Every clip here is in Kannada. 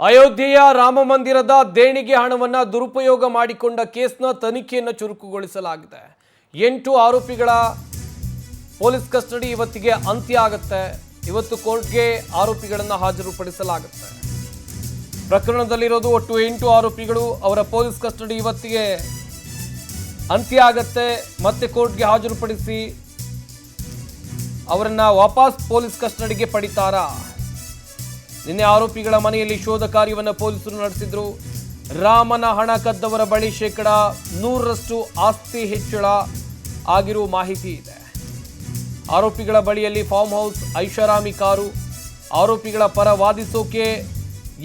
ಅಯೋಧ್ಯೆಯ ರಾಮ ಮಂದಿರದ ದೇಣಿಗೆ ಹಣವನ್ನು ದುರುಪಯೋಗ ಮಾಡಿಕೊಂಡ ಕೇಸ್ನ ತನಿಖೆಯನ್ನು ಚುರುಕುಗೊಳಿಸಲಾಗಿದೆ. 8 ಆರೋಪಿಗಳ ಪೊಲೀಸ್ ಕಸ್ಟಡಿ ಇವತ್ತಿಗೆ ಅಂತ್ಯ ಆಗುತ್ತೆ. ಇವತ್ತು ಕೋರ್ಟ್ಗೆ ಆರೋಪಿಗಳನ್ನು ಹಾಜರುಪಡಿಸಲಾಗುತ್ತೆ. ಪ್ರಕರಣದಲ್ಲಿರೋದು ಒಟ್ಟು 8 ಆರೋಪಿಗಳು. ಅವರ ಪೊಲೀಸ್ ಕಸ್ಟಡಿ ಇವತ್ತಿಗೆ ಅಂತ್ಯ ಆಗುತ್ತೆ. ಮತ್ತೆ ಕೋರ್ಟ್ಗೆ ಹಾಜರುಪಡಿಸಿ ಅವರನ್ನ ವಾಪಸ್ ಪೊಲೀಸ್ ಕಸ್ಟಡಿಗೆ ಪಡಿತಾರಾ? ನಿನ್ನೆ ಆರೋಪಿಗಳ ಮನೆಯಲ್ಲಿ ಶೋಧ ಕಾರ್ಯವನ್ನು ಪೊಲೀಸರು ನಡೆಸಿದ್ರು. ರಾಮನ ಹಣ ಕದ್ದವರ ಬಳಿ ಶೇಕಡ 100ರಷ್ಟು ಆಸ್ತಿ ಹೆಚ್ಚಳ ಆಗಿರುವ ಮಾಹಿತಿ ಇದೆ. ಆರೋಪಿಗಳ ಬಳಿಯಲ್ಲಿ ಫಾರ್ಮ್ ಹೌಸ್, ಐಷಾರಾಮಿ ಕಾರು. ಆರೋಪಿಗಳ ಪರ ವಾದಿಸೋಕೆ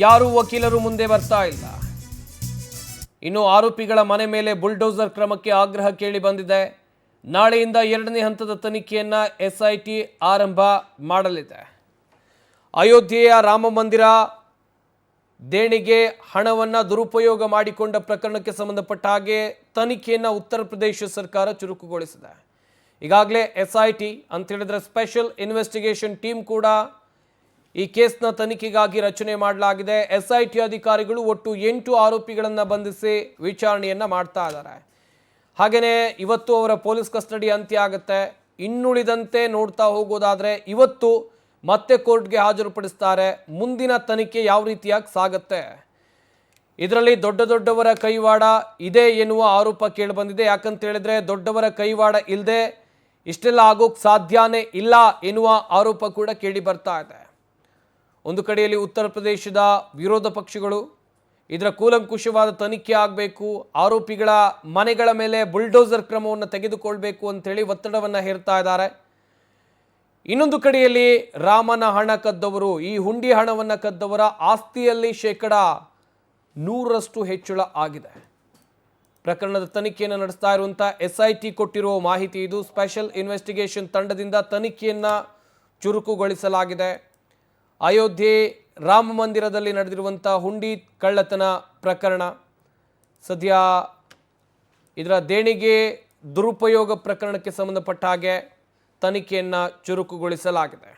ಯಾರೂ ವಕೀಲರು ಮುಂದೆ ಬರ್ತಾ ಇಲ್ಲ. ಇನ್ನು ಆರೋಪಿಗಳ ಮನೆ ಮೇಲೆ ಬುಲ್ಡೋಸರ್ ಕ್ರಮಕ್ಕೆ ಆಗ್ರಹ ಕೇಳಿ ಬಂದಿದೆ. ನಾಳೆಯಿಂದ 2ನೇ ಹಂತದ ತನಿಖೆಯನ್ನ ಎಸ್ಐಟಿ ಆರಂಭ ಮಾಡಲಿದೆ. ಅಯೋಧ್ಯೆಯ ರಾಮ ಮಂದಿರ ದೇಣಿಗೆ ಹಣವನ್ನು ದುರುಪಯೋಗ ಮಾಡಿಕೊಂಡ ಪ್ರಕರಣಕ್ಕೆ ಸಂಬಂಧಪಟ್ಟ ಹಾಗೆ ತನಿಖೆಯನ್ನು ಉತ್ತರ ಪ್ರದೇಶ ಸರ್ಕಾರ ಚುರುಕುಗೊಳಿಸಿದೆ. ಈಗಾಗಲೇ ಎಸ್ಐಟಿ ಅಂತ ಹೇಳಿದ್ರೆ ಸ್ಪೆಷಲ್ ಇನ್ವೆಸ್ಟಿಗೇಷನ್ ಟೀಮ್ ಕೂಡ ಈ ಕೇಸ್ನ ತನಿಖೆಗಾಗಿ ರಚನೆ ಮಾಡಲಾಗಿದೆ. ಎಸ್ಐಟಿ ಅಧಿಕಾರಿಗಳು ಒಟ್ಟು 8 ಆರೋಪಿಗಳನ್ನು ಬಂಧಿಸಿ ವಿಚಾರಣೆಯನ್ನು ಮಾಡ್ತಾ ಇದ್ದಾರೆ. ಹಾಗೆಯೇ ಇವತ್ತು ಅವರ ಪೊಲೀಸ್ ಕಸ್ಟಡಿ ಅಂತ್ಯ ಆಗುತ್ತೆ. ಇನ್ನುಳಿದಂತೆ ನೋಡ್ತಾ ಹೋಗೋದಾದರೆ ಇವತ್ತು ಮತ್ತೆ ಕೋರ್ಟ್ಗೆ ಹಾಜರುಪಡಿಸ್ತಾರೆ. ಮುಂದಿನ ತನಿಖೆ ಯಾವ ರೀತಿಯಾಗಿ ಸಾಗುತ್ತೆ, ಇದರಲ್ಲಿ ದೊಡ್ಡವರ ಕೈವಾಡ ಇದೆ ಎನ್ನುವ ಆರೋಪ ಕೇಳಿಬಂದಿದೆ. ಯಾಕಂತ ಹೇಳಿದ್ರೆ ದೊಡ್ಡವರ ಕೈವಾಡ ಇಲ್ಲದೆ ಇಷ್ಟೆಲ್ಲ ಆಗೋಕ್ಕೆ ಸಾಧ್ಯನೇ ಇಲ್ಲ ಎನ್ನುವ ಆರೋಪ ಕೂಡ ಕೇಳಿ ಬರ್ತಾ ಇದೆ. ಒಂದು ಕಡೆಯಲ್ಲಿ ಉತ್ತರ ಪ್ರದೇಶದ ವಿರೋಧ ಪಕ್ಷಗಳು ಇದರ ಕೂಲಂಕುಷವಾದ ತನಿಖೆ ಆಗಬೇಕು, ಆರೋಪಿಗಳ ಮನೆಗಳ ಮೇಲೆ ಬುಲ್ಡೋಸರ್ ಕ್ರಮವನ್ನು ತೆಗೆದುಕೊಳ್ಬೇಕು ಅಂತೇಳಿ ಒತ್ತಡವನ್ನು ಹೇರ್ತಾ ಇದ್ದಾರೆ. ಇನ್ನೊಂದು ಕಡೆಯಲ್ಲಿ ರಾಮನ ಹಣ ಕದ್ದವರು, ಈ ಹುಂಡಿ ಹಣವನ್ನು ಕದ್ದವರ ಆಸ್ತಿಯಲ್ಲಿ ಶೇಕಡ 100ರಷ್ಟು ಹೆಚ್ಚಳ ಆಗಿದೆ. ಪ್ರಕರಣದ ತನಿಖೆಯನ್ನು ನಡೆಸ್ತಾ ಇರುವಂಥ ಎಸ್ಐಟಿ ಕೊಟ್ಟಿರುವ ಮಾಹಿತಿ ಇದು. ಸ್ಪೆಷಲ್ ಇನ್ವೆಸ್ಟಿಗೇಷನ್ ತಂಡದಿಂದ ತನಿಖೆಯನ್ನು ಚುರುಕುಗೊಳಿಸಲಾಗಿದೆ. ಅಯೋಧ್ಯೆ ರಾಮ ಮಂದಿರದಲ್ಲಿ ನಡೆದಿರುವಂಥ ಹುಂಡಿ ಕಳ್ಳತನ ಪ್ರಕರಣ, ಸದ್ಯ ಇದರ ದೇಣಿಗೆ ದುರುಪಯೋಗ ಪ್ರಕರಣಕ್ಕೆ ಸಂಬಂಧಪಟ್ಟ ಹಾಗೆ ತನಿಖೆಯನ್ನು ಚುರುಕುಗೊಳಿಸಲಾಗಿದೆ.